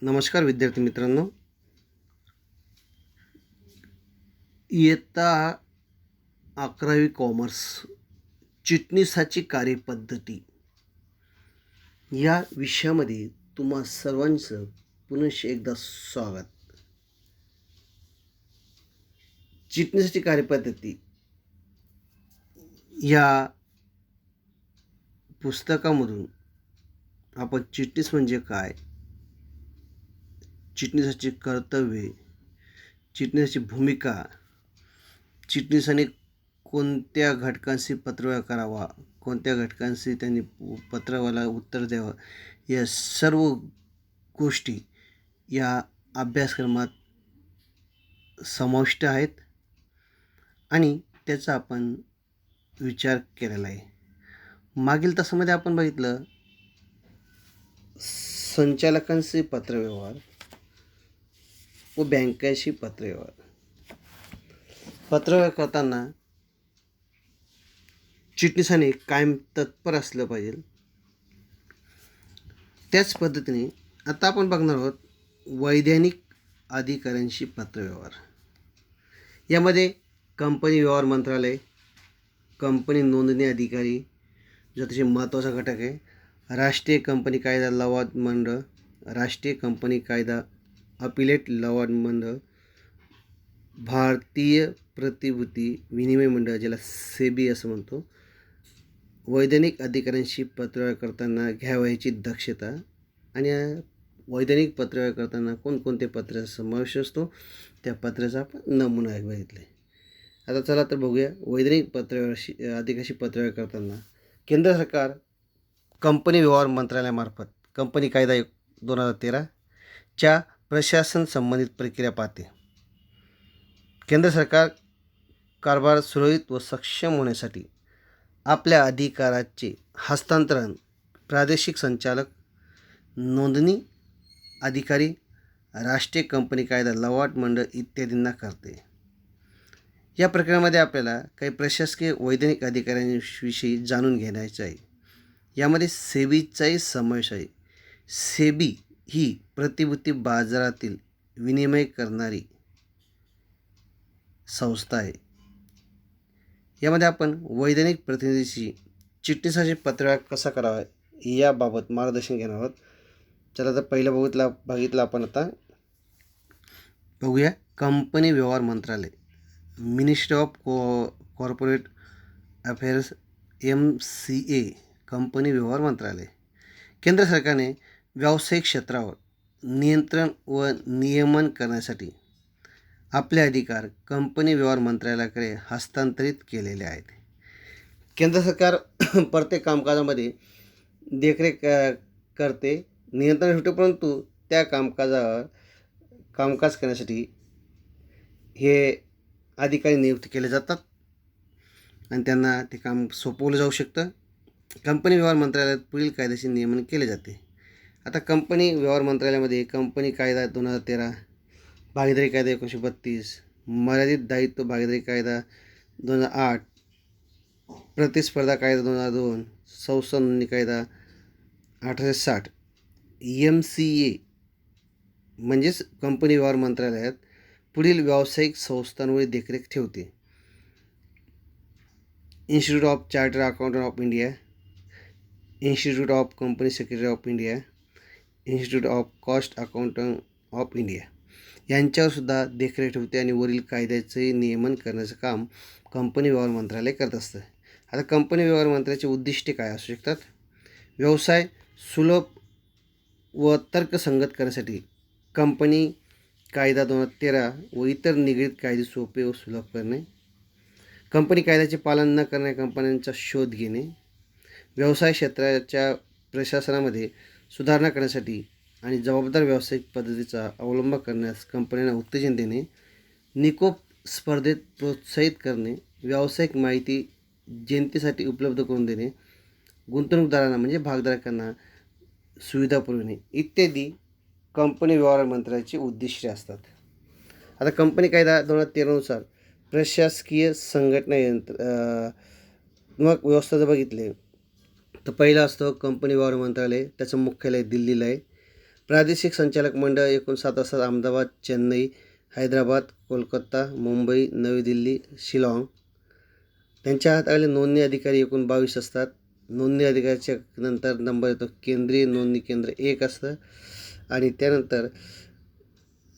नमस्कार विद्यार्थी मित्रांनो. इयत्ता 11वी कॉमर्स चिटणीसाची कार्यपद्धती या विषयामध्ये तुम्हा सर्वांचं पुनश्च एकदा स्वागत. चिटणीसाची कार्यपद्धती या पुस्तकामधून आपण चिटणीस म्हणजे काय, चिटणीसाची कर्तव्ये, चिटणीसाची भूमिका, चिटणीसाने कोणत्या घटकांशी पत्रव्यवहार करावा, कोणत्या घटकांशी त्यांनी पत्राला उत्तर द्यावं, या सर्व गोष्टी या अभ्यासक्रमात समाविष्ट आहेत आणि त्याचा आपण विचार केलेला आहे. मागील तासामध्ये आपण बघितलं संचालकांशी पत्रव्यवहार व बँकांशी पत्रव्यवहार. पत्रव्यवहार करताना चिटणीसाने कायम तत्पर असलं पाहिजे. त्याच पद्धतीने आता आपण बघणार आहोत वैधानिक अधिकाऱ्यांशी पत्रव्यवहार. यामध्ये कंपनी व्यवहार मंत्रालय, कंपनी नोंदणी अधिकारी जो अतिशय महत्त्वाचा घटक आहे, राष्ट्रीय कंपनी कायदा लवाद मंडळ, राष्ट्रीय कंपनी कायदा अपिलेट लवाद मंडळ, भारतीय प्रतिभूती विनिमय मंडळ ज्याला सेबी असं म्हणतो. वैधानिक अधिकाऱ्यांशी पत्रव्यवहार करताना घ्यावयाची दक्षता आणि वैधानिक पत्रव्यवहार करताना कोणकोणते पत्राचा समावेश असतो त्या पत्राचा आपण नमुना बघितले. आता चला तर बघूया वैधानिक पत्रव्यवहारशी अधिकाऱ्याशी पत्रव्यवहार करताना केंद्र सरकार कंपनी व्यवहार मंत्रालयामार्फत कंपनी कायदा 2013 च्या प्रशासन संबंधित प्रक्रिया पाहते. केंद्र सरकार कारभार सुरळीत व सक्षम होण्यासाठी आपल्या अधिकाराचे हस्तांतरण प्रादेशिक संचालक, नोंदणी अधिकारी, राष्ट्रीय कंपनी कायदा लवाद मंडळ इत्यादींना करते. या प्रक्रियेमध्ये आपल्याला काही प्रशासकीय वैधानिक अधिकाऱ्यांविषयी जाणून घ्यायचे आहे. यामध्ये सेबीचाही समावेश आहे. सेबी ही प्रतिभूती बाजारातील विनिमय करणारी संस्था आहे. यामध्ये आपण वैधानिक प्रतिनिधीशी चिटणीसाची पत्रव्यवहार कसा करावा याबाबत मार्गदर्शन घेणार आहोत. चला तर पहिलं बघितलं आपण. आता बघूया कंपनी व्यवहार मंत्रालय, ministry of corporate affairs MCA. Company व्यवहार मंत्रालय केंद्र सरकारने व्यावसायिक क्षेत्रावर नियंत्रण व नियमन करण्यासाठी आपले अधिकार कंपनी व्यवहार मंत्रालयाकडे हस्तांतरित केलेले आहेत. केंद्र सरकार प्रत्येक कामकाजामध्ये देखरेख करते, नियंत्रण ठेवते, परंतु त्या कामकाज करण्यासाठी हे अधिकारी नियुक्त केले जातात आणि त्यांना ते काम सोपवलं जाऊ शकतं. कंपनी व्यवहार मंत्रालयात पुढील कायदेशीर नियमन केले जाते. आता कंपनी व्यवहार मंत्रालयामध्ये कंपनी कायदा 2013, भागीदारी कायदा 1932, मर्यादित दायित्व भागीदारी कायदा 2008, प्रतिस्पर्धा कायदा 2002, संस्था नोंदणी कायदा 1860. MCA म्हणजेच कंपनी व्यवहार मंत्रालयात पुढील व्यावसायिक संस्थांवर देखरेख ठेवते. Institute of chartered accountant of India, institute of company secretary of India, institute of cost accountant of India यांच्यावर सुद्धा देखरेख ठेवते आणि वरील कायद्याचे नियमन करण्याचं काम कंपनी व्यवहार मंत्रालय करत असतं. आता कंपनी व्यवहार मंत्रालयाची उद्दिष्टे काय असू शकतात? व्यवसाय सुलभ व तर्कसंगत करण्यासाठी कंपनी कायदा 2013 व इतर निगडीत कायदे सोपे व सुलभ करणे, कंपनी कायद्याचे पालन न करणाऱ्या कंपन्यांचा शोध घेणे, व्यवसाय क्षेत्राच्या प्रशासनामध्ये सुधारणा करण्यासाठी आणि जबाबदार व्यावसायिक पद्धतीचा अवलंब करण्यास कंपन्यांना उत्तेजन देणे, निकोप स्पर्धेत प्रोत्साहित करणे, व्यावसायिक माहिती जनतेसाठी उपलब्ध करून देणे, गुंतवणूकदारांना म्हणजे भागधारकांना सुविधा पुरविणे इत्यादी कंपनी व्यवहार मंत्रालयाची उद्दिष्टे असतात. आता कंपनी कायदा 2013नुसार प्रशासकीय संघटना मग व्यवस्था जर बघितली तर पहिलं असतं कंपनी व्यवहार मंत्रालय. त्याचं मुख्यालय दिल्लीला आहे. प्रादेशिक संचालक मंडळ एकूण 7 असतात. अहमदाबाद, चेन्नई, हैदराबाद, कोलकाता, मुंबई, नवी दिल्ली, शिलाँग. त्यांच्या हाताखाली नोंदणी अधिकारी एकूण 22 असतात. नोंदणी अधिकाऱ्याच्या नंतर नंबर येतो केंद्रीय नोंदणी केंद्र 1 असतं आणि त्यानंतर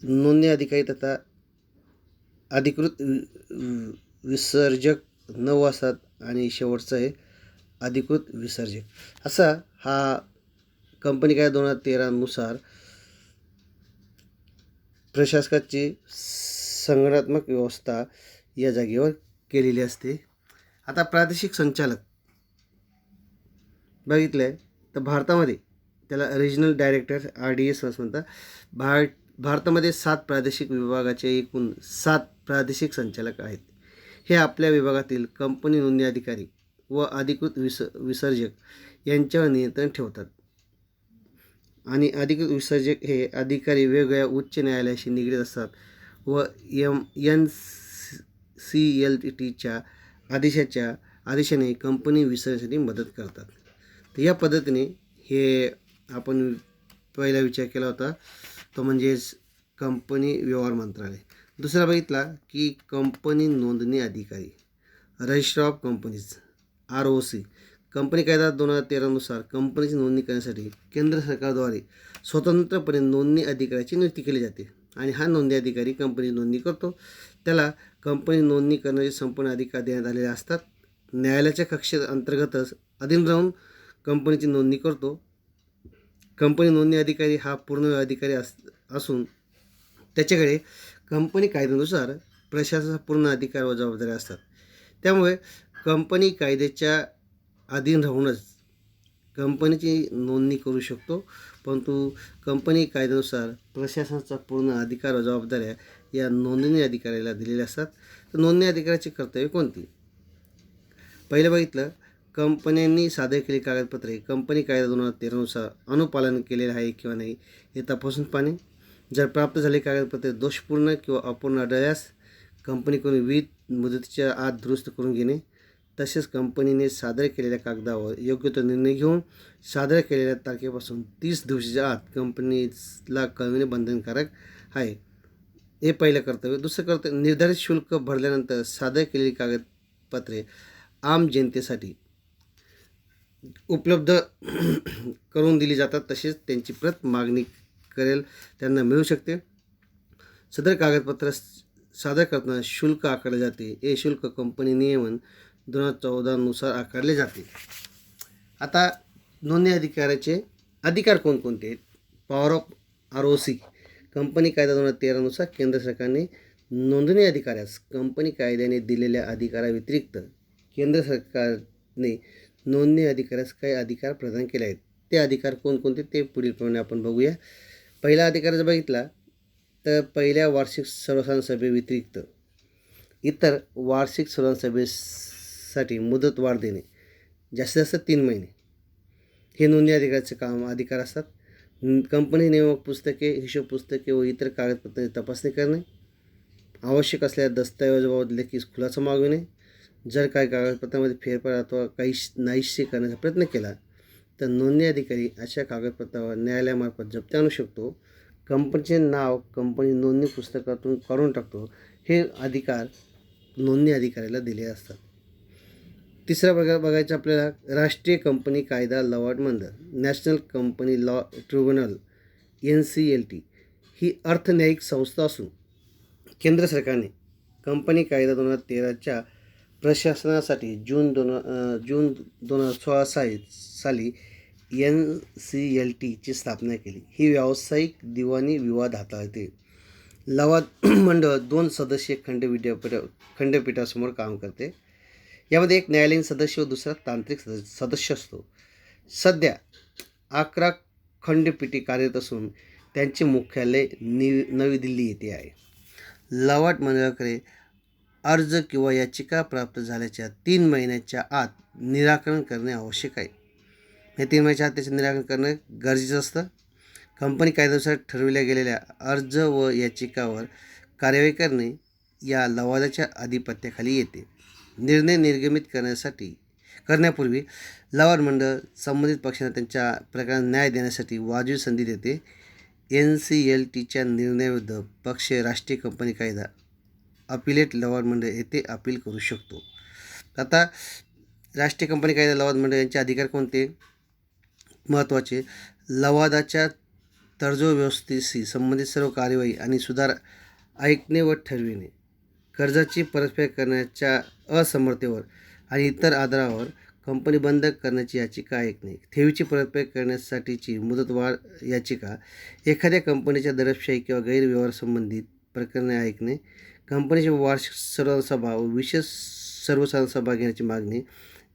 नोंदणी अधिकारी तथा अधिकृत विसर्जक 9 असतात आणि शेवटचं आहे अधिकृत विसर्जक. असा हा कंपनी कायदा 2013 नुसार प्रशासकाची संघटनात्मक व्यवस्था या जागेवर केलेली असते. आता प्रादेशिक संचालक बघितलं तर भारतामध्ये त्याला रिजनल डायरेक्टर RDS असं म्हणतात. भारतामध्ये 7 प्रादेशिक विभागाचे एकूण 7 प्रादेशिक संचालक आहेत. हे आपल्या विभागातील कंपनी नोंदणी अधिकारी व अधिकृत विसर्जक यांच्यावर नियंत्रण ठेवतात. आणि अधिकृत विसर्जक हे अधिकारी वेगवेगळ्या उच्च न्यायालयाशी निगडीत असतात व NCLTच्या आदेशाने कंपनी विसर्जनासाठी मदत करतात. तर या पद्धतीने हे आपण पहिला विचार केला होता तो म्हणजेच कंपनी व्यवहार मंत्रालय. दुसरा बघितला की कंपनी नोंदणी अधिकारी register of companies ROC. Company कायदा 2013 नुसार कंपनीची नोंदणी करण्यासाठी केंद्र सरकारद्वारे स्वतंत्रपणे नोंदणी अधिकाऱ्याची नियुक्ती केली जाते आणि हा नोंदणी अधिकारी कंपनीची नोंदणी करतो. त्याला कंपनी नोंदणी करण्याचे संपूर्ण अधिकार देण्यात आलेले असतात. न्यायालयाच्या कक्षेत अंतर्गतच अधीन राहून कंपनीची नोंदणी करतो. कंपनी नोंदणी अधिकारी हा पूर्णवेळ अधिकारी असून त्याच्याकडे कंपनी कायद्यानुसार प्रशासनाचा पूर्ण अधिकार व जबाबदाऱ्या असतात. त्यामुळे कंपनी कायद्याच्या अधीन राहूनच कंपनीची नोंदणी करू शकतो, परंतु कंपनी कायद्यानुसार प्रशासनाचा पूर्ण अधिकार व जबाबदाऱ्या या नोंदणी अधिकाऱ्याला दिलेल्या असतात. तर नोंदणी अधिकाऱ्याची कर्तव्य कोणती? पहिलं बघितलं कंपन्यांनी सादर केलेली कागदपत्रे कंपनी कायदा 2013 नुसार अनुपालन केलेले आहे किंवा नाही हे तपासून पाहणे. जर प्राप्त झालेली कागदपत्रे दोषपूर्ण किंवा अपूर्ण आढळल्यास कंपनीकडून विविध मुदतीच्या आत दुरुस्त करून घेणे. तसेच कंपनीने सादर केलेल्या कागदावर योग्य तो निर्णय घेऊन सादर केलेल्या तारखेपासून 30 दिवसाच्या आत कंपनीला कळविणे बंधनकारक आहे. हे पहिलं कर्तव्य. दुसरं कर्तव्य निर्धारित शुल्क भरल्यानंतर सादर केलेली कागदपत्रे आम जनतेसाठी उपलब्ध करून दिली जातात. तसेच त्यांची प्रत मागणी करेल त्यांना मिळू शकते. सदर कागदपत्र सादर करताना शुल्क आकारले जाते. हे शुल्क कंपनी नियमन 2014 नुसार आकारले जाते. आता नोंदणी अधिकाऱ्याचे अधिकार कोणकोणते आहेत? Power of ROC. कंपनी कायदा 2013 नुसार केंद्र सरकारने नोंदणी अधिकाऱ्यास कंपनी कायद्याने दिलेल्या अधिकाराव्यतिरिक्त केंद्र सरकारने नोंदणी अधिकाऱ्यास काही अधिकार प्रदान केले आहेत. ते अधिकार कोणकोणते ते पुढीलप्रमाणे आपण बघूया. पहिला अधिकार जर बघितला तर पहिल्या वार्षिक सर्वसाधारण सभेव्यतिरिक्त इतर वार्षिक सर्वसाधारण सभेसाठी मुदतवाढ देणे, जास्तीत जास्त 3 महिने हे नोंदणी अधिकाऱ्याचे अधिकार असतात. कंपनी नियामक पुस्तके, हिशोब पुस्तके व इतर कागदपत्रांची तपासणी करणे, आवश्यक असलेल्या दस्तऐवजाबाबत लेखी खुलासा मागविणे. जर काही कागदपत्रांमध्ये फेरफार अथवा काही नाहीसे करण्याचा प्रयत्न केला तर नोंदणी अधिकारी अशा कागदपत्रावर न्यायालयामार्फत जप्ती आणू शकतो. कंपनीचे नाव कंपनी नोंदणी पुस्तकातून काढून टाकतो. हे अधिकार नोंदणी अधिकाऱ्याला दिले असतात. तिसरा प्रकार बघायचा आपल्याला राष्ट्रीय कंपनी कायदा लवाद मंडळ national company law tribunal NCLT. ही अर्थन्यायिक संस्था असून केंद्र सरकारने कंपनी कायदा 2013च्या प्रशासनासाठी जून 2016 साली NCLTची स्थापना केली. ही व्यावसायिक दिवाणी विवाद हाताळते. लवाद मंडळ 2 सदस्यीय खंडपीठासमोर काम करते. यामध्ये एक न्यायालयीन सदस्य व दुसरा तांत्रिक सदस्य असतो. सध्या 11 खंडपीठे कार्यरत असून त्यांचे मुख्यालय नवी दिल्ली येथे आहे. लवाद मंडळाकडे अर्ज किंवा याचिका प्राप्त झाल्याच्या 3 महिन्याच्या आत निराकरण करणे आवश्यक आहे. हे 3 महिन्याच्या आत त्याचे निराकरण करणे गरजेचं असतं. कंपनी कायद्यानुसार ठरविल्या गेलेल्या अर्ज व याचिकावर कार्यवाही करणे या लवादाच्या आधिपत्याखाली येते. निर्णय निर्गमित करण्यापूर्वी लवाद मंडळ संबंधित पक्षांना त्यांच्या प्रकरणात न्याय देण्यासाठी वाजवी संधी देते. NCLTच्या निर्णयाविरुद्ध पक्ष राष्ट्रीय कंपनी कायदा अपिलेट लवाद मंडळ येथे अपील करू शकतो. आता राष्ट्रीय कंपनी कायदा लवाद मंडळ यांचे अधिकार कोणते? महत्त्वाचे, लवादाच्या तडजोड व्यवस्थेशी संबंधित सर्व कार्यवाही आणि सुधार ऐकणे व ठरविणे, कर्जाची परतफेड करण्याच्या असमर्थतेवर आणि इतर आधारावर कंपनी बंद करण्याची याचिका ऐकणे, ठेवीची परतफेड करण्यासाठीची मुदतवाढ याचिका, एखाद्या कंपनीच्या दडपशाही किंवा गैरव्यवहार संबंधित प्रकरणे ऐकणे, कंपनीची वार्षिक सर्वसाधारण सभा व विशेष सर्वसाधारण सभा घेण्याची मागणी,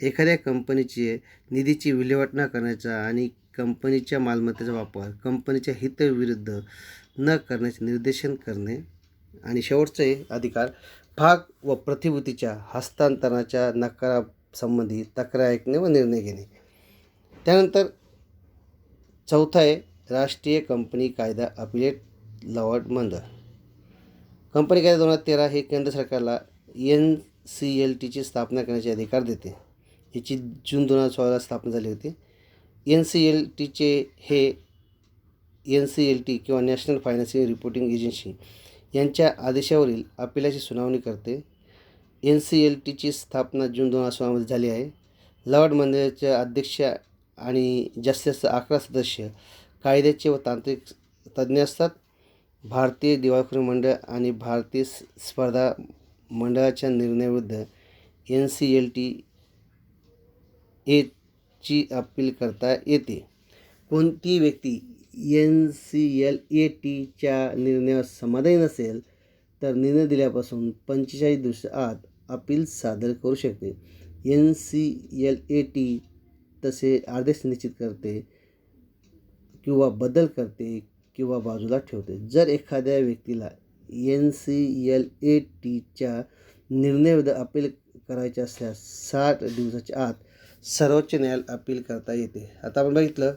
एखाद्या कंपनीची निधीची विल्हेवाट न करण्याचा आणि कंपनीच्या मालमत्तेचा वापर कंपनीच्या हिताविरुद्ध न करण्याचे निर्देशन करणे, आणि शेवटचा अधिकार भाग व प्रतिभूतीच्या हस्तांतरणाच्या नकारासंबंधी तक्रार ऐकणे व निर्णय घेणे. त्यानंतर चौथा आहे राष्ट्रीय कंपनी कायदा अपिलेट लवाद मंडळ. कंपनी कायदा 2013 हे केंद्र सरकारला NCLTची स्थापना करण्याचे अधिकार देते. याची जून 2016ला स्थापना झाली होती. NCLTचे हे NCLT किंवा नॅशनल फायनान्शियल रिपोर्टिंग एजन्सी यांच्या आदेशावरील अपिलाची सुनावणी करते. NCLTची स्थापना जून 2016मध्ये झाली आहे. लवाद मंडळाचे अध्यक्ष आणि जास्तीत जास्त 11 सदस्य कायद्याचे व तांत्रिक तज्ज्ञ असतात. भारतीय दिवाळखोरी मंडळ आणि भारतीय स्पर्धा मंडळाच्या निर्णयाविरुद्ध NCLT ची अपील करता येते. कोणती व्यक्ती NCLATच्या निर्णयावर समाधानी नसेल तर निर्णय दिल्यापासून 45 दिवसाआत अपील सादर करू शकते. NCLAT तसे आदेश निश्चित करते किंवा बदल करते किंवा बाजूला ठेवते. जर एखाद्या व्यक्तीला NCLATच्या निर्णयाविरुद्ध अपील करायचे असल्यास 60 दिवसाच्या आत सर्वोच्च न्यायालयात अपील करता येते. आता आपण बघितलं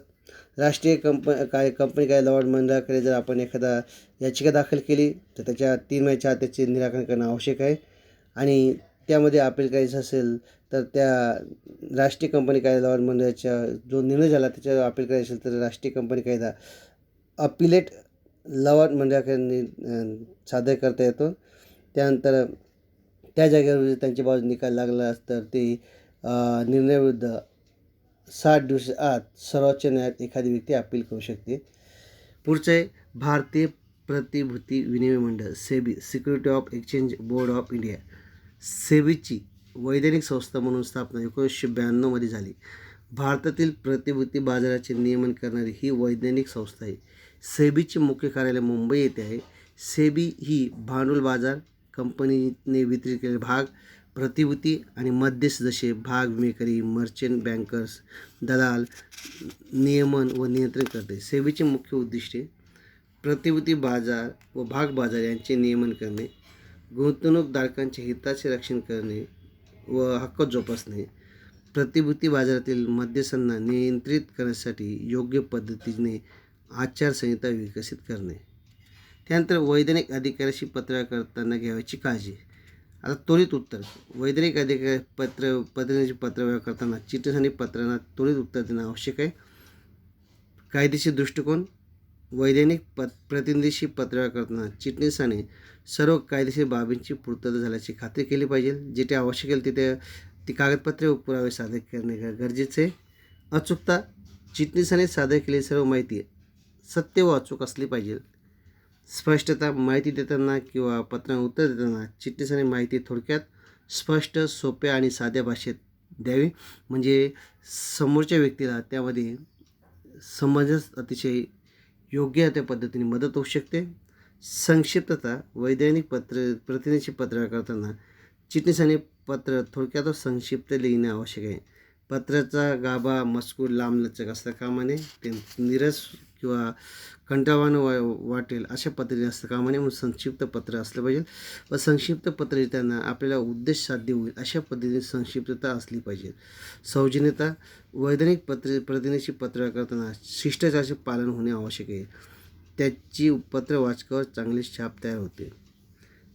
राष्ट्रीय कंपनी कायदा लवाद मंडळाकडे जर आपण एखादा याचिका दाखल केली तर त्याच्या 3 महिन्याच्या आत त्याचे निराकरण करणं आवश्यक आहे. आणि त्यामध्ये अपील करायचं असेल तर त्या राष्ट्रीय कंपनी कायदा लवाद मंडळाचा जो निर्णय झाला त्याच्यावर अपील करायचं असेल तर राष्ट्रीय कंपनी कायदा अपिलेट लवाद मंडळाकडे सादर करता येतो. त्यानंतर त्या जागेवर त्यांच्या बाजूने निकाल लागला तर ते निर्णयाविरुद्ध 60 दिवसाआत सर्वोच्च न्यायालयात एखादी व्यक्ती अपील करू शकते. पुढचं आहे भारतीय प्रतिभूती विनिमय मंडळ SEBI, security of exchange board of India. सेबीची वैधानिक संस्था म्हणून स्थापना 1992मध्ये झाली. भारतातील प्रतिभूती बाजाराचे नियमन करणारी ही वैधानिक संस्था आहे. सेबीचे मुख्य कार्यालय मुंबई येथे आहे. सेबी ही भांडवल बाजार, कंपनीने वितरित केलेले भाग, प्रतिभूती आणि मध्यस्थ जसे भाग विक्रेते, मर्चंट बँकर्स, दलाल नियमन व नियंत्रण करते. सेबीचे मुख्य उद्दिष्टे प्रतिभूती बाजार व भाग बाजार यांचे नियमन करणे, गुंतवणूकदारांच्या हिताचे रक्षण करणे व हक्क जोपासणे, प्रतिभूती बाजारातील मध्यस्थांना नियंत्रित करण्यासाठी योग्य पद्धतीने आचारसंहिता विकसित करणे. त्यानंतर वैधानिक अधिकाऱ्याशी पत्रव्यवहार करताना घ्यावयाची काळजी. आता त्वरित उत्तर. वैधानिक अधिकारी प्रतिनिधीशी पत्रव्यवहार करताना चिटणीस आणि पत्रांना त्वरित उत्तर देणं आवश्यक आहे. कायदेशीर दृष्टिकोन. वैधानिक प्रतिनिधीशी पत्रव्यवहार करताना चिटणीसाने सर्व कायदेशीर बाबींची पूर्तता झाल्याची खात्री केली पाहिजे. जिथे आवश्यक आहे तिथे ती कागदपत्रे व पुरावे सादर करणे गरजेचे आहे. अचूकता. चिटणीसाने सादर केलेली सर्व माहिती सत्य व अचूक असली पाहिजे. स्पष्टता. माहिती देताना किंवा पत्रांना उत्तर देताना चिटणीसाने माहिती थोडक्यात, स्पष्ट, सोप्या आणि साध्या भाषेत द्यावी म्हणजे समोरच्या व्यक्तीला त्यामध्ये समजण्यास अतिशय योग्य त्या पद्धतीने मदत होऊ शकते. संक्षिप्तता. वैधानिक प्रतिनिधीशी पत्रव्यवहार करताना चिटणीसाने पत्र थोडक्यात व संक्षिप्त लिहिणे आवश्यक आहे. पत्राचा गाभा मजकूर लांबलचक असता कामा नये. ते नीरस किंवा कंटाळवाणं वाटेल अशा पद्धतीने असतं कामा नये म्हणून संक्षिप्त पत्र असलं पाहिजे. व संक्षिप्त पत्र लिहिताना आपल्याला उद्देश साध्य होईल अशा पद्धतीने संक्षिप्तता असली पाहिजे. सौजन्यता. वैधानिक प्रतिनिधीशी पत्रव्यवहार करताना शिष्टाचाराचे पालन होणे आवश्यक आहे. त्याची पत्र वाचकावर चांगली छाप तयार होते.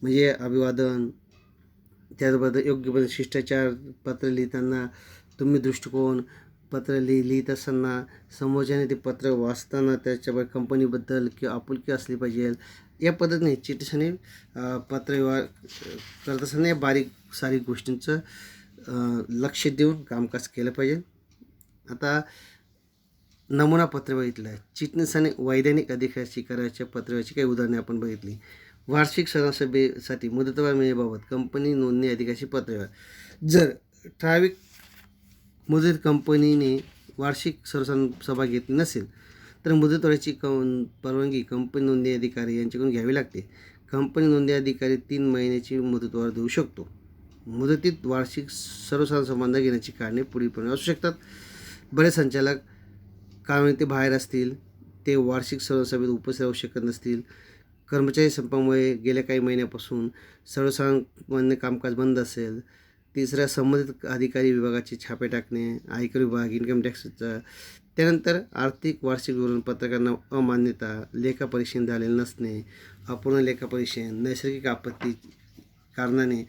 म्हणजे अभिवादन, त्याबद्दल योग्य पद्धतीने शिष्टाचार, पत्र लिहिताना तुम्ही दृष्टिकोन, पत्र लिहित असताना समोरच्याने ते पत्र वाचताना त्याच्या कंपनीबद्दल किंवा आपुलकी असली पाहिजे. या पद्धतीने चिटणीसाने पत्रव्यवहार करत असताना या बारीक सारीक गोष्टींचं लक्ष देऊन कामकाज केलं पाहिजे. आता नमुना पत्र बघितलं आहे. चिटणीसाने वैधानिक अधिकाराची करायच्या पत्राची काही उदाहरणे आपण बघितली. वार्षिक सभासभेसाठी मुदतवाढ मिळण्याबाबत कंपनी नोंदणी अधिकाराची पत्रव्यवहार. जर ठराविक मुदत कंपनीने वार्षिक सभा घेतली नसेल तर मुदतवाढीची परवानगी कंपनी नोंदणी अधिकारी यांच्याकडून घ्यावी लागते. कंपनी नोंदणी अधिकारी 3 महिन्याची मुदतवाढ देऊ शकतो. मुदतीत वार्षिक सर्वसाधारण सभा घेण्याची कारणे पुढीलप्रमाणे असू शकतात. बरेच संचालक कामानिमित्त बाहेर असतील, ते वार्षिक सभेत उपस्थित राहू शकत नसतील. कर्मचारी संपामुळे गेल्या काही महिन्यापासून सर्वसामान्य कामकाज बंद असेल. तिसरा, संबंधित अधिकारी विभागाचे छापे टाकणे, आयकर विभाग, इन्कम टॅक्सचा. त्यानंतर आर्थिक वार्षिक धोरणपत्रकांना अमान्यता, लेखापरीक्षण झालेले नसणे, अपूर्ण लेखापरीक्षण, नैसर्गिक आपत्ती कारणाने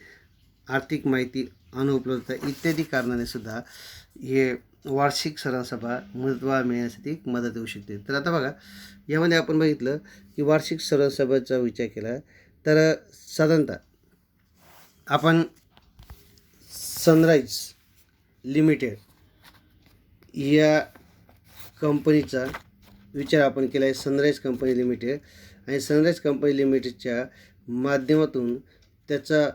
आर्थिक माहिती अनुपलब्धता इत्यादी कारणाने सुद्धा हे वार्षिक सभा मुदतवाढ मिळण्यासाठी मदत होऊ शकते. तर आता बघा, यामध्ये आपण बघितलं की वार्षिक सभाचा विचार केला तर साधारणतः आपण सनराईज लिमिटेड या कंपनीचा विचार आपण केला आहे. सनराईज कंपनी लिमिटेड आणि सनराईज कंपनी लिमिटेडच्या माध्यमातून त्याचा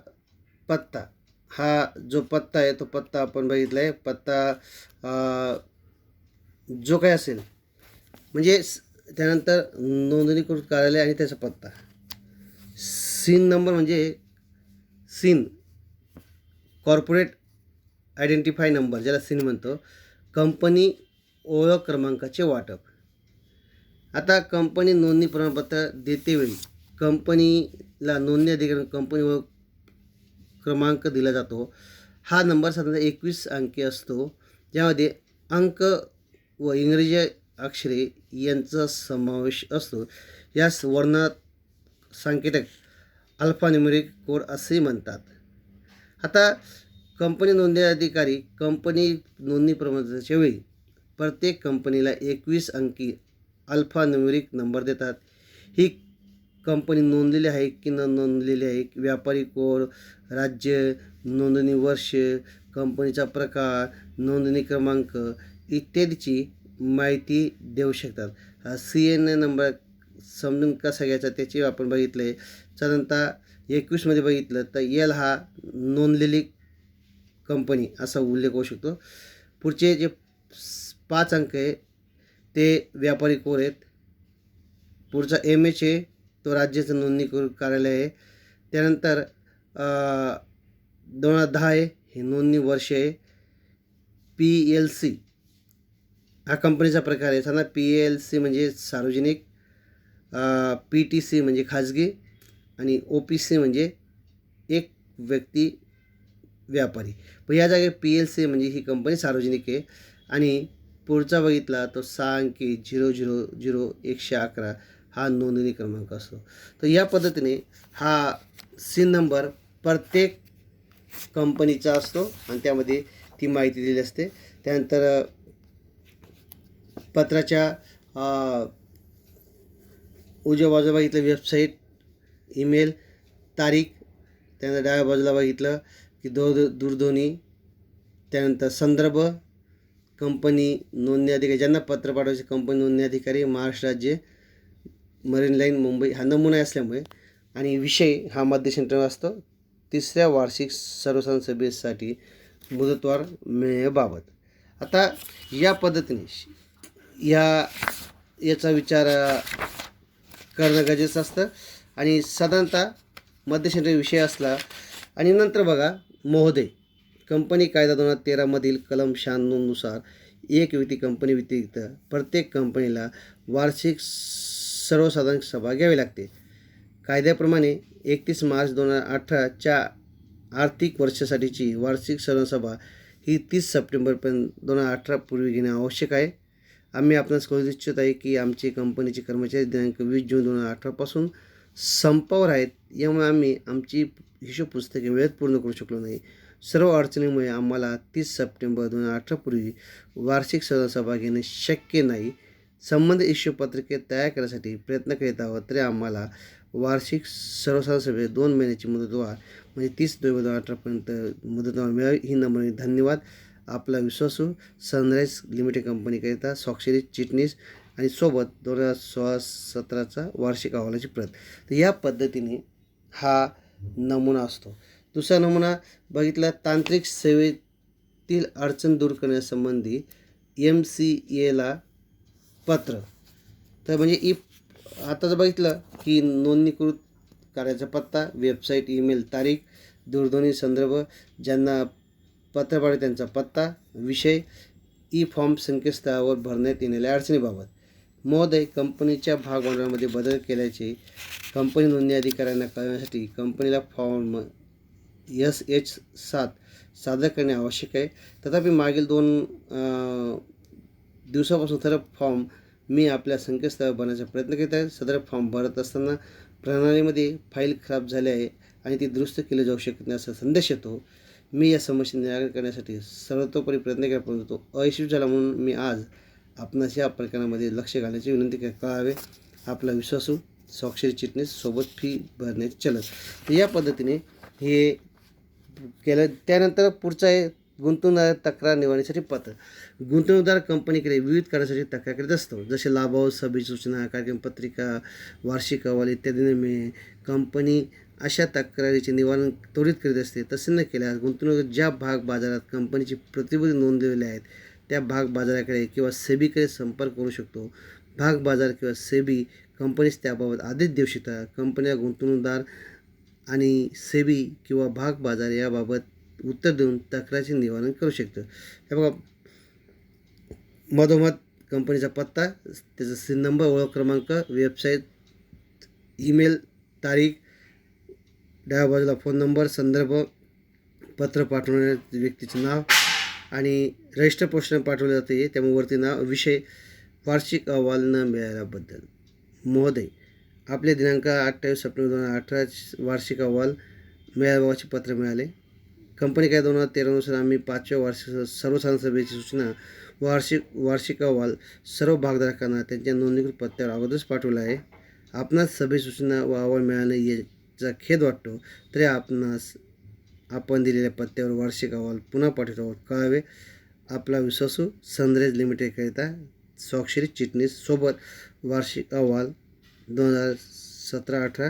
पत्ता, हा जो पत्ता आहे तो पत्ता आपण बघितला आहे. पत्ता जो काय असेल म्हणजे त्यानंतर नोंदणीकृत कार्यालय आणि त्याचा पत्ता. सीन नंबर म्हणजे सीन कॉर्पोरेट आयडेंटिफाय नंबर, ज्याला सीन म्हणतो. कंपनी ओळख क्रमांकाचे वाटप. आता कंपनी नोंदणी प्रमाणपत्र देतेवेळी कंपनीला नोंदणी अधिकारी कंपनी ओळख क्रमांक दिला जातो. हा नंबर साधारणतः 21 अंकी असतो, ज्यामध्ये अंक व इंग्रजी अक्षरे यांचा समावेश असतो. यास वर्णात सांकेतिक अल्फान्यूमेरिक कोड असे म्हणतात. आता कंपनी नोंदणी अधिकारी कंपनी नोंदणी प्रमाणपत्राच्या वेळी प्रत्येक कंपनीला 21 अंकी अल्फान्यूमेरिक नंबर देतात. ही कंपनी नोंदलेली आहे की न नोंदलेली आहे, व्यापारी कोड, राज्य, नोंदणी वर्ष, कंपनीचा प्रकार, नोंदणी क्रमांक इत्यादीची माहिती देऊ शकतात. हा CN नंबर समजून कसा घ्यायचा त्याची आपण बघितलं आहे. साधारणतः 21मध्ये बघितलं तर L हा नोंदलेली कंपनी असा उल्लेख होऊ शकतो. पुढचे जे 5 अंक आहे ते व्यापारी कोड आहेत. पुढचा MH आहे, तो राज्याचं नोंदणी कार्यालय आहे. त्यानंतर 2010 आहे, हे नोंदणी वर्ष आहे. PLC हा कंपनीचा प्रकार आहे. सांगा, PLC म्हणजे सार्वजनिक, PTC म्हणजे खाजगी आणि OPC म्हणजे एक व्यक्ती व्यापारी. पण या जागी PLC म्हणजे ही कंपनी सार्वजनिक आहे. आणि पुढचा बघितला तो 6 अंकी 000111 हा नोंदणी क्रमांक असतो. तर या पद्धतीने हा सीन नंबर प्रत्येक कंपनीचा असतो आणि त्यामध्ये ती माहिती दिली असते. त्यानंतर पत्राच्या उजव्या बाजूला बघितलं वेबसाईट, ईमेल, तारीख. त्यानंतर डाव्या बाजूला बघितलं की दूरध्वनी. त्यानंतर संदर्भ, कंपनी नोंदणी अधिकारी, ज्यांना पत्र पाठवायचे कंपनी नोंदणी अधिकारी महाराष्ट्र राज्य, मरीन लाईन मुंबई हा नमुना असल्यामुळे. आणि विषय हा मध्य सेंटरवर असतो. तिसऱ्या वार्षिक सर्वसाधारण सभेसाठी मुदतवाढ मिळण्याबाबत. आता या पद्धतीने याचा विचार करणं गरजेचं असतं. आणि साधारणतः मध्य सेंटर विषय असला. आणि नंतर बघा महोदय, कंपनी कायदा 2013 मधील कलम 96 नुसार एक व्यक्ती कंपनी व्यतिरिक्त प्रत्येक कंपनीला वार्षिक सर्वसाधारण सभा घ्यावी लागते. कायद्याप्रमाणे 31 मार्च 2018च्या आर्थिक वर्षासाठीची वार्षिक सर्वसाधारण सभा ही 30 सप्टेंबरपर्यंत 2018 पूर्वी घेणे आवश्यक आहे. आम्ही आपणास कळू इच्छित आहे की आमची कंपनीचे कर्मचारी दिनांक 20 जून 2018 पासून संपावर आहेत. यामुळे आम्ही आमची हिशोब पुस्तके वेळेत पूर्ण करू शकलो नाही. सर्व अडचणीमुळे आम्हाला 30 सप्टेंबर 2018 पूर्वी वार्षिक सभा घेणे शक्य नाही. संबंधित इश्यूपत्रके तयार करण्यासाठी प्रयत्न करीत आहोत, तरी आम्हाला वार्षिक सर्वसाधारण सभेत 2 महिन्याची मुदतवाढ म्हणजे 30 नोव्हेंबर 2018पर्यंत मुदतवाढ मिळावी ही नम्र धन्यवाद. आपला विश्वासू सनराईज लिमिटेड कंपनीकरिता स्वाक्षरी चिटणीस आणि सोबत 2016-17चा वार्षिक अहवालाची प्रत. तर या पद्धतीने हा नमुना असतो. दुसरा नमुना बघितला, तांत्रिक सेवेतील अडचण दूर करण्यासंबंधी MCAला पत्र. तर म्हणजे आता जर बघितलं की नोंदणीकृत कार्याचा पत्ता, वेबसाईट, ईमेल, तारीख, दूरध्वनी संदर्भ, ज्यांना पत्र पाठवले त्यांचा पत्ता, विषय, फॉर्म संकेतस्थळावर भरण्यात येणाऱ्या अडचणीबाबत. महोदय, कंपनीच्या भागभांडवलामध्ये बदल केल्याचे कंपनी नोंदणी अधिकाऱ्यांना कळवण्यासाठी कंपनीला फॉर्म SH7 सादर करणे आवश्यक आहे. तथापि मागील 2 दिवसापासून तर फॉर्म मी आपल्या संकेतस्थळावर भरण्याचा प्रयत्न करीत आहे. सदर फॉर्म भरत असताना प्रणालीमध्ये फाईल खराब झाली आहे आणि ती दुरुस्त केली जाऊ शकत नाही असा संदेश येतो. मी या समस्येचे निराकरण करण्यासाठी सर्वतोपरी प्रयत्न केला, परंतु तो अयशस्वी झाला. म्हणून मी आज आपणास या प्रकरणामध्ये लक्ष घालण्याची विनंती करावे. आपला विश्वासू स्वाक्षरी चिटणीस सोबत फी भरण्याची चलत. तर या पद्धतीने हे केलं. त्यानंतर पुढचं आहे गुंतवणूकदार तक्रार निवारणीसाठी पत्र. गुंतवणूकदार कंपनीकडे विविध कार्यासाठी तक्रार करीत असतो, जसे लाभांश, सभेची सूचना, कार्यक्रम पत्रिका, वार्षिक अहवाल इत्यादीने मिळणे. कंपनी अशा तक्रारीचे निवारण त्वरित करीत असते. तसे न केल्यास गुंतवणूक ज्या भाग बाजारात कंपनीची प्रतिभूती नोंदवलेले आहेत त्या भाग बाजाराकडे किंवा सेबीकडे संपर्क करू शकतो. भाग बाजार किंवा सेबी कंपनीस त्याबाबत आदेश देऊ शकतात. कंपनीला गुंतवणूकदार आणि सेबी किंवा भाग बाजार याबाबत उत्तर देऊन तक्रारीचे निवारण करू शकतं. हे बघा, मधोमध कंपनीचा पत्ता, त्याचा सिन नंबर, ओळख क्रमांक, वेबसाईट, ईमेल, तारीख, डाव्या बाजूला फोन नंबर, संदर्भ, पत्र पाठवणाऱ्या व्यक्तीचे नाव आणि रजिस्टर पोस्टने पाठवले जाते त्यामुळे वरती नाव, विषय, वार्षिक अहवाल न मिळाल्याबद्दल. महोदय, आपले दिनांक 28 सप्टेंबर 2018 वार्षिक अहवाल मिळाल्याबाबतचे पत्र मिळाले. कंपनी कायदा 2013नुसार आम्ही 5व्या वार्षिक सर्वसाधारण सभेची सूचना वार्षिक अहवाल सर्व भागधारकांना त्यांच्या नोंदणीकृत पत्त्यावर अगोदरच पाठवला आहे. आपणास सभेची सूचना व अहवाल मिळाले याचा खेद वाटतो, तरी आपण दिलेल्या पत्त्यावर वार्षिक अहवाल पुन्हा पाठवतो कळावे. आपला विश्वासू सनराईज लिमिटेडकरिता स्वाक्षरी चिटणीस सोबत वार्षिक अहवाल 2017-18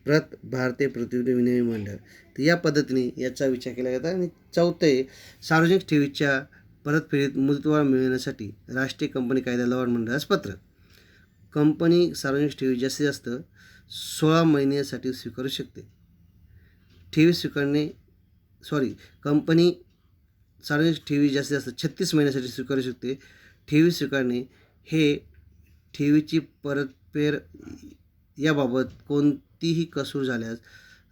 प्रत, भारतीय प्रतिनिधी विनिमय मंडळ. तर या पद्धतीने याचा विचार केला जातो. आणि चौथं आहे सार्वजनिक ठेवीच्या परतफेडीत मुदतवाढ मिळवण्यासाठी राष्ट्रीय कंपनी कायदा लवाद मंडळास पत्र. कंपनी सार्वजनिक ठेवी जास्तीत जास्त 16 महिन्यासाठी स्वीकारू शकते. कंपनी सार्वजनिक ठेवी जास्तीत जास्त 36 महिन्यासाठी स्वीकारू शकते. ठेवी स्वीकारणे हे ठेवीची परतफेड याबाबत कोणतीही कसूर झाल्यास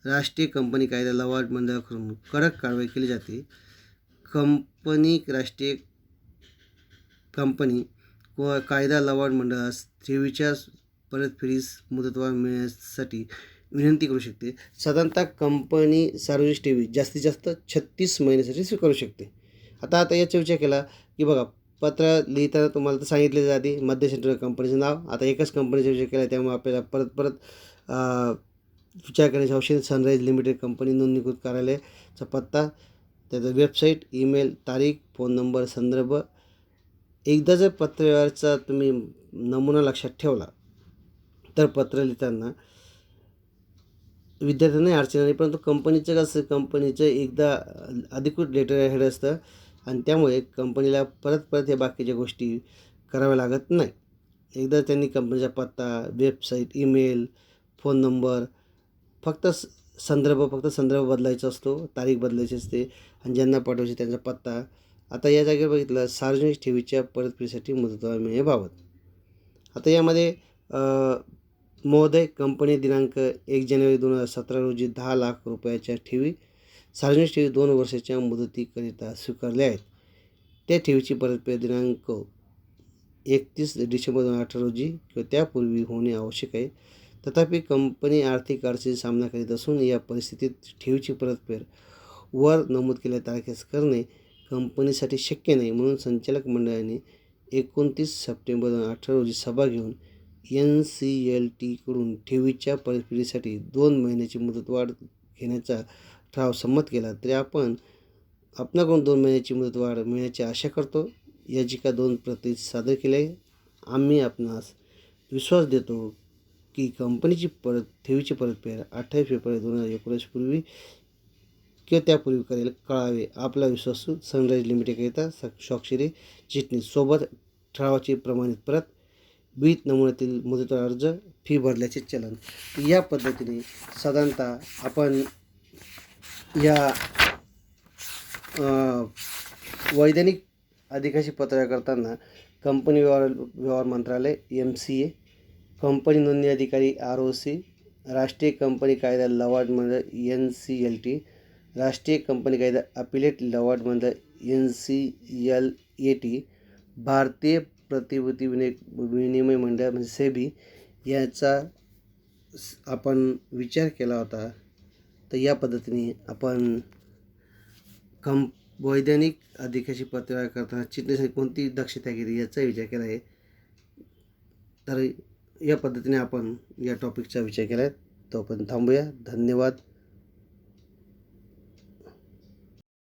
राष्ट्रीय कंपनी कायदा लवाद मंडळाकडून कडक कारवाई केली जाते. राष्ट्रीय कंपनी कायदा लवाद मंडळास ठेवीच्या परतफेडीस मुदतवाढ मिळण्यासाठी विनंती करू शकते. साधारणतः कंपनी सार्वजनिक ठेवी जास्तीत जास्त 36 महिन्यासाठी स्वीकारू शकते. आता याचा विचार केला की बघा, पत्र लिहिताना तुम्हाला तर सांगितले आधी मध्यसेंटर कंपनीचं नाव. आता एकच कंपनीचा विचार केला त्यामुळे आपल्याला परत विचार करण्याची आवश्यक. सनराईज लिमिटेड कंपनी नोंदणीकृत कार्यालयाचा पत्ता, त्याचा वेबसाईट, ईमेल, तारीख, फोन नंबर, संदर्भ. एकदा जर पत्रव्यवहाराचा तुम्ही नमुना लक्षात ठेवला तर पत्र लिहिताना विद्यार्थ्यांना अडचण नाही. परंतु कंपनीचं कसं, कंपनीचं एकदा अधिकृत लेटर हेड असतं आणि त्यामुळे कंपनीला परत या बाकीच्या गोष्टी कराव्या लागत नाही. एकदा त्यांनी कंपनीचा पत्ता, वेबसाईट, ईमेल, फोन नंबर, फक्त संदर्भ बदलायचा असतो, तारीख बदलायची असते आणि ज्यांना पाठवायचे त्यांचा पत्ता. आता या जागेवर बघितलं सार्वजनिक ठेवीच्या परतफेडीसाठी मुदतवाढ मिळण्याबाबत. आता यामध्ये महोदय, कंपनी दिनांक 1 जानेवारी 2017 रोजी 10 लाख रुपयाच्या ठेवी सार्वजनिक ठेवी 2 वर्षाच्या मुदतीकरिता स्वीकारल्या आहेत. त्या ठेवीची परतफेड दिनांक 31 डिसेंबर 2018 रोजी किंवा त्यापूर्वी होणे आवश्यक आहे. तथापि कंपनी आर्थिक अडचणीचा सामना करीत असून या परिस्थितीत ठेवीची परतफेड वर नमूद केलेल्या तारखेस करणे कंपनीसाठी शक्य नाही. म्हणून संचालक मंडळाने 29 सप्टेंबर 2018 रोजी सभा घेऊन NCLTकडून ठेवीच्या परतफेडीसाठी 2 महिन्याची मुदतवाढ घेण्याचा ठराव संमत केला. तरी आपणाकडून 2 महिन्याची मुदतवाढ मिळण्याची आशा करतो. याचिका 2 प्रती सादर केल्या आहे. आम्ही आपणास विश्वास देतो की कंपनीची ठेवीची परतफेड 28 फेब्रुवारी 2019 पूर्वी किंवा त्यापूर्वी कळावे. आपला विश्वासू सनराइज लिमिटेडकरिता स्वाक्षरी चिटणीस सोबत ठरावाची प्रमाणित प्रत, विहित नमुन्यातील मुदतवाढ अर्ज, फी भरल्याचे चलन. या पद्धतीने साधारणतः आपण या वैधानिक अधिकाशी पत्र करताना कंपनी व्यवहार मंत्रालय MCA, कंपनी नोंदणी अधिकारी ROC, राष्ट्रीय कंपनी कायदा लवाद मंडळ NCLT, राष्ट्रीय कंपनी कायदा अपिलेट लवाद मंडळ NCLAT, भारतीय प्रतिभूती विनिमय मंडळ म्हणजे SEBI याचा आपण विचार केला होता. तर या पद्धतीने आपण वैधानिक अधिकाशी पत्रव्यवहार करताना चिटणीसाठी कोणती दक्षता घेतली याचा विचार केला आहे. तर या पद्धतीने आपण या टॉपिकचा विचार केला आहे. तो आपण थांबूया. धन्यवाद.